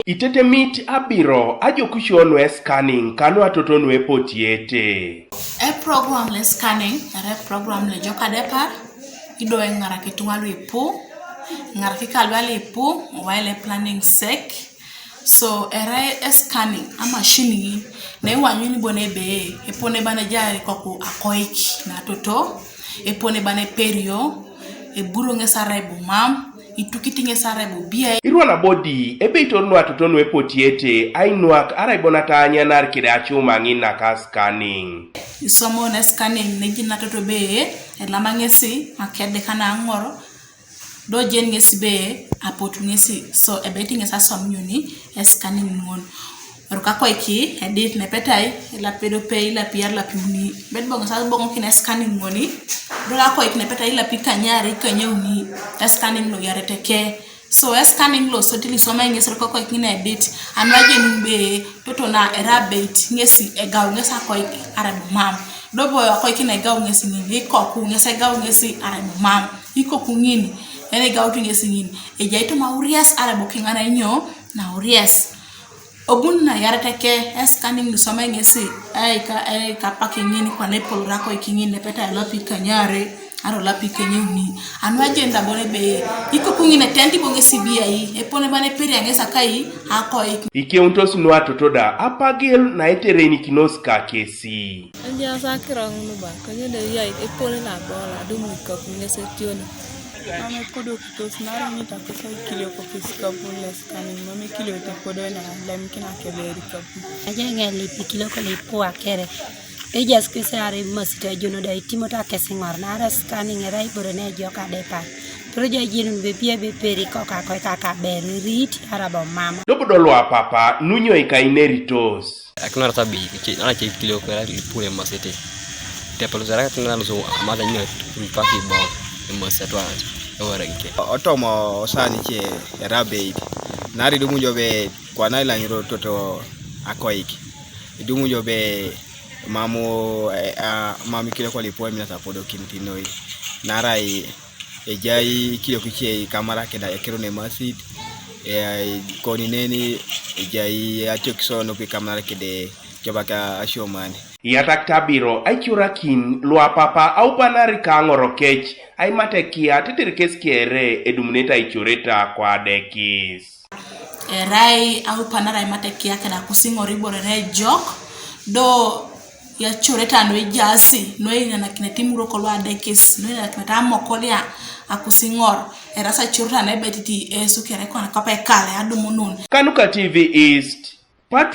Itete mit abiro ajo kushonwe scanning kanu atoto nwe potiete. Program le scanning, program le joka depar, ido ngara kitwalu ipu, ngara kikalwale ipu, wale planning sec. So scanning a machine ne wanyuni bone be, epone bane jari koku akoiki na atoto, epone bane perio, e buru ngesarebu mam, itukiti ngesarebu bia. Irwana body ebe itonwa atoto nwe potiete ainuak araibonata anyanar kide achuma ngina ka scanning. Isomo na scanning ne jina atoto be, lama ngesi akede kana ngoro. Do jen ngesi be apotu ngesi so ebeti ngesa somnyuni scanning ngon roka koiki edit ne petai la pedo pay la piar la puni bet bongo sa bongo kine scanning ngoni do la koiki ne petai la pikanyari kanyuni scanning lo yareteke so scanning lo so tili so ma ngesi roka koiki ne edit anwaje numbe toto na erabate ngesi egaw ngesa koiki arabu mam do boyo koiki ne egaw ngesi ngi koku ngesa egaw ngesi arabu mam iko kungini ene gautu ngesingin e jaito maurias arabo kingana nyo na urias ogun na yarateke scanning ni soma ngesi ay ka pakingini kwa nepol rako ikingini peta lopi kanyare aro lapi kenyuni anwaje ndabone be iko kungine tendi bongesi bia yi epone bane peri angesa kai ako ike untos no atotoda apagel na etereni kinoska kesi anja sakira ngunu ba kanyede ya epone na bola dumu ka kungese tiona Mame kodo kitos nara mita kesa kilio ko fisika pules kani mame kilio te kodo na lem kina keberi kapu ajenge lipi kilo ko lipo akere ejas kese are masita jono da itimo ta kese ngor nara scanning era ibore ne joka depa proje jinun be pia be peri ko ka beri rit arabo mama dobodolwa papa nunyo ikaineritos aknara tabi ana kilio ko era lipule masete te pelo zara tena lo so amada nyot paki ba masatwat orange otomo sani che rabe nari dumu jobe kwa naila nyiro toto akoiki dumu jobe mamu mami kile kwa lipo mina tapodo kintinoi narai ejai kile kuche kamera keda ekirone masid koni neni ejai atoksono pe kamera kede jobaka ashomani yataktabiro aichurakin lwa papa au panari kangoro kech ai matekia titirikes kiere edumneta ichureta kwa Adekis erai au panara ai matekia kada kusingori borene jok do ya chureta no jasi no ina na kinetimuro ko lwa Adekis no ina kinata mokolia akusingor erasa chureta na betiti sukere kwa na kope kale adumunun Kanuka TV East Patrick